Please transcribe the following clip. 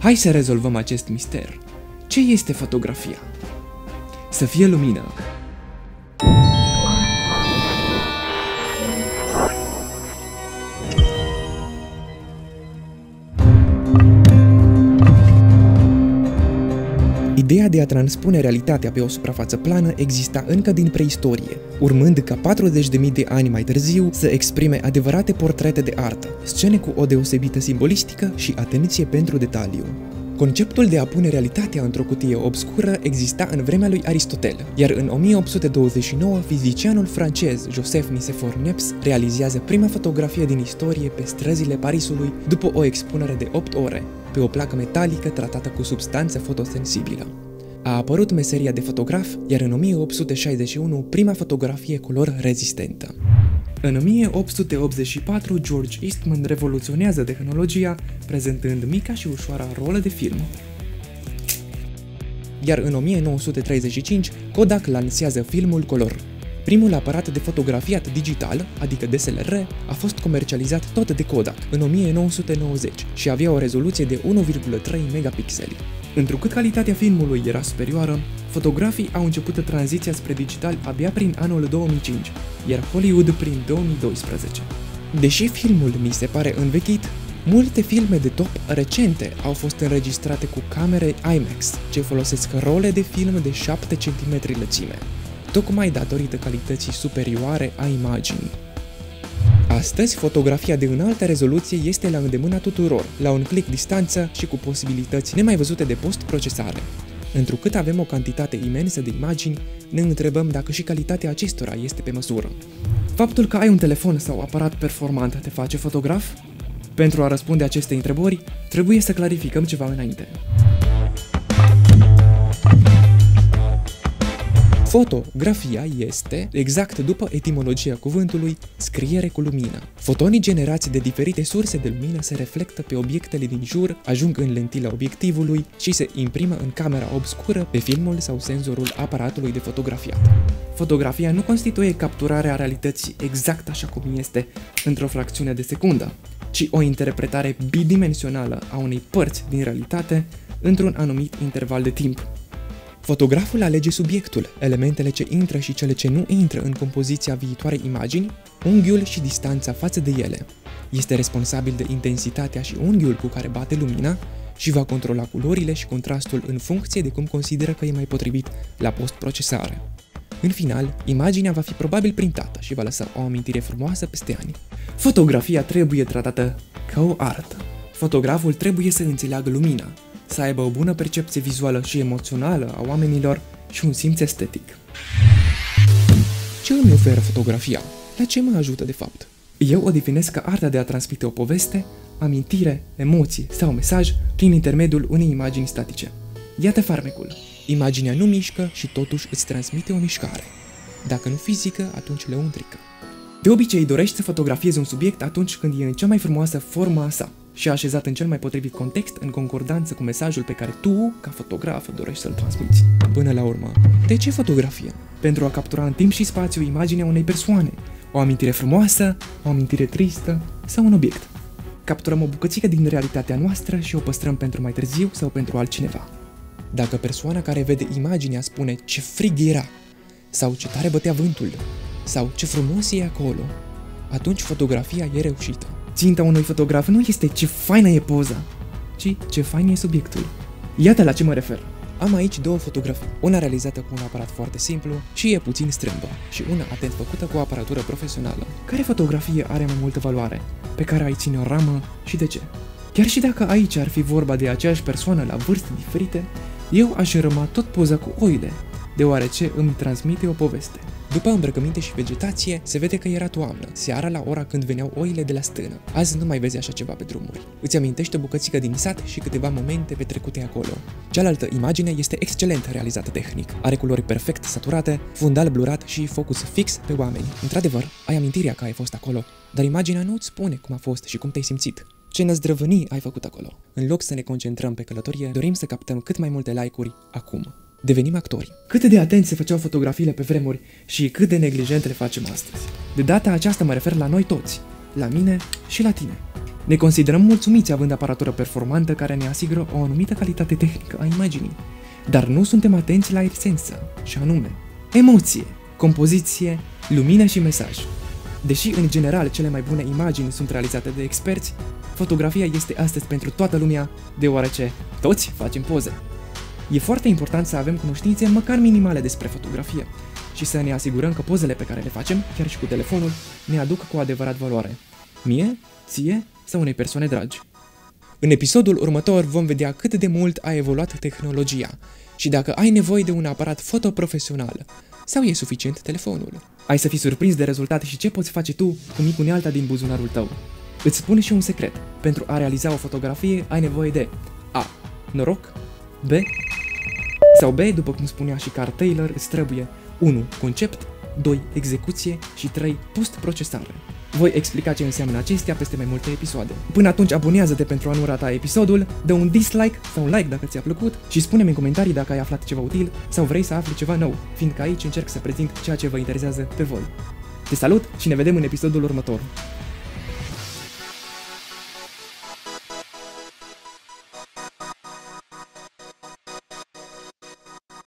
Hai să rezolvăm acest mister. Ce este fotografia? Să fie lumină. Ideea de a transpune realitatea pe o suprafață plană exista încă din preistorie, urmând ca 40.000 de ani mai târziu să exprime adevărate portrete de artă, scene cu o deosebită simbolistică și atenție pentru detaliu. Conceptul de a pune realitatea într-o cutie obscură exista în vremea lui Aristotel, iar în 1829 fizicianul francez Joseph Nicéphore Niepce realizează prima fotografie din istorie pe străzile Parisului după o expunere de 8 ore, pe o placă metalică tratată cu substanță fotosensibilă. A apărut meseria de fotograf, iar în 1861 prima fotografie color rezistentă. În 1884, George Eastman revoluționează tehnologia, prezentând mica și ușoara rolă de film. Iar în 1935, Kodak lansează filmul color. Primul aparat de fotografiat digital, adică DSLR, a fost comercializat tot de Kodak în 1990 și avea o rezoluție de 1,3 megapixeli. Întrucât calitatea filmului era superioară, fotografii au început tranziția spre digital abia prin anul 2005, iar Hollywood prin 2012. Deși filmul mi se pare învechit, multe filme de top recente au fost înregistrate cu camere IMAX, ce folosesc role de film de 7 cm lățime, tocmai datorită calității superioare a imaginii. Astăzi, fotografia de înaltă rezoluție este la îndemâna tuturor, la un click distanță și cu posibilități nemai văzute de post-procesare. Întrucât avem o cantitate imensă de imagini, ne întrebăm dacă și calitatea acestora este pe măsură. Faptul că ai un telefon sau aparat performant te face fotograf? Pentru a răspunde aceste întrebări, trebuie să clarificăm ceva înainte. Fotografia este, exact după etimologia cuvântului, scriere cu lumină. Fotonii generați de diferite surse de lumină se reflectă pe obiectele din jur, ajung în lentila obiectivului și se imprimă în camera obscură pe filmul sau senzorul aparatului de fotografiat. Fotografia nu constituie capturarea realității exact așa cum este, într-o fracțiune de secundă, ci o interpretare bidimensională a unei părți din realitate într-un anumit interval de timp. Fotograful alege subiectul, elementele ce intră și cele ce nu intră în compoziția viitoarei imagini, unghiul și distanța față de ele. Este responsabil de intensitatea și unghiul cu care bate lumina și va controla culorile și contrastul în funcție de cum consideră că e mai potrivit la post-procesare. În final, imaginea va fi probabil printată și va lăsa o amintire frumoasă peste ani. Fotografia trebuie tratată ca o artă. Fotograful trebuie să înțeleagă lumina, să aibă o bună percepție vizuală și emoțională a oamenilor și un simț estetic. Ce îmi oferă fotografia? La ce mă ajută de fapt? Eu o definesc ca arta de a transmite o poveste, amintire, emoție sau mesaj prin intermediul unei imagini statice. Iată farmecul. Imaginea nu mișcă și totuși îți transmite o mișcare. Dacă nu fizică, atunci lăuntrică. De obicei dorești să fotografiezi un subiect atunci când e în cea mai frumoasă formă a sa și așezat în cel mai potrivit context, în concordanță cu mesajul pe care tu, ca fotograf, dorești să-l transmiți. Până la urmă, de ce fotografia? Pentru a captura în timp și spațiu imaginea unei persoane, o amintire frumoasă, o amintire tristă sau un obiect. Capturăm o bucățică din realitatea noastră și o păstrăm pentru mai târziu sau pentru altcineva. Dacă persoana care vede imaginea spune ce frig era, sau ce tare bătea vântul, sau ce frumos e acolo, atunci fotografia e reușită. Ținta unui fotograf nu este ce faină e poza, ci ce fain e subiectul. Iată la ce mă refer. Am aici două fotografii, una realizată cu un aparat foarte simplu și e puțin strâmbă, și una atent făcută cu o aparatură profesională. Care fotografie are mai multă valoare? Pe care ai ține o ramă și de ce? Chiar și dacă aici ar fi vorba de aceeași persoană la vârste diferite, eu aș răma tot poza cu oile, deoarece îmi transmite o poveste. După îmbrăcăminte și vegetație, se vede că era toamnă, seara la ora când veneau oile de la stână. Azi nu mai vezi așa ceva pe drumuri. Îți amintește o bucățică din sat și câteva momente petrecute acolo. Cealaltă imagine este excelent realizată tehnic. Are culori perfect saturate, fundal blurat și focus fix pe oameni. Într-adevăr, ai amintirea că ai fost acolo, dar imaginea nu îți spune cum a fost și cum te-ai simțit. Ce năzdrăvănii ai făcut acolo? În loc să ne concentrăm pe călătorie, dorim să captăm cât mai multe like-uri acum. Devenim actori. Cât de atent se făceau fotografiile pe vremuri și cât de neglijent le facem astăzi. De data aceasta mă refer la noi toți, la mine și la tine. Ne considerăm mulțumiți având aparatură performantă care ne asigură o anumită calitate tehnică a imaginii, dar nu suntem atenți la esență, și anume emoție, compoziție, lumină și mesaj. Deși în general cele mai bune imagini sunt realizate de experți, fotografia este astăzi pentru toată lumea, deoarece toți facem poze. E foarte important să avem cunoștințe măcar minimale despre fotografie și să ne asigurăm că pozele pe care le facem, chiar și cu telefonul, ne aduc cu adevărat valoare. Mie, ție sau unei persoane dragi. În episodul următor vom vedea cât de mult a evoluat tehnologia și dacă ai nevoie de un aparat fotoprofesional sau e suficient telefonul. Ai să fii surprins de rezultate și ce poți face tu cu mic unealta din buzunarul tău. Îți spun și un secret. Pentru a realiza o fotografie ai nevoie de A. Noroc. B. Sau B, după cum spunea și Carl Taylor, îți trebuie 1. Concept, 2. Execuție și 3. Post-procesare. Voi explica ce înseamnă acestea peste mai multe episoade. Până atunci abonează-te pentru a nu rata episodul, dă un dislike sau un like dacă ți-a plăcut și spune-mi în comentarii dacă ai aflat ceva util sau vrei să afli ceva nou, fiindcă aici încerc să prezint ceea ce vă interesează pe voi. Te salut și ne vedem în episodul următor.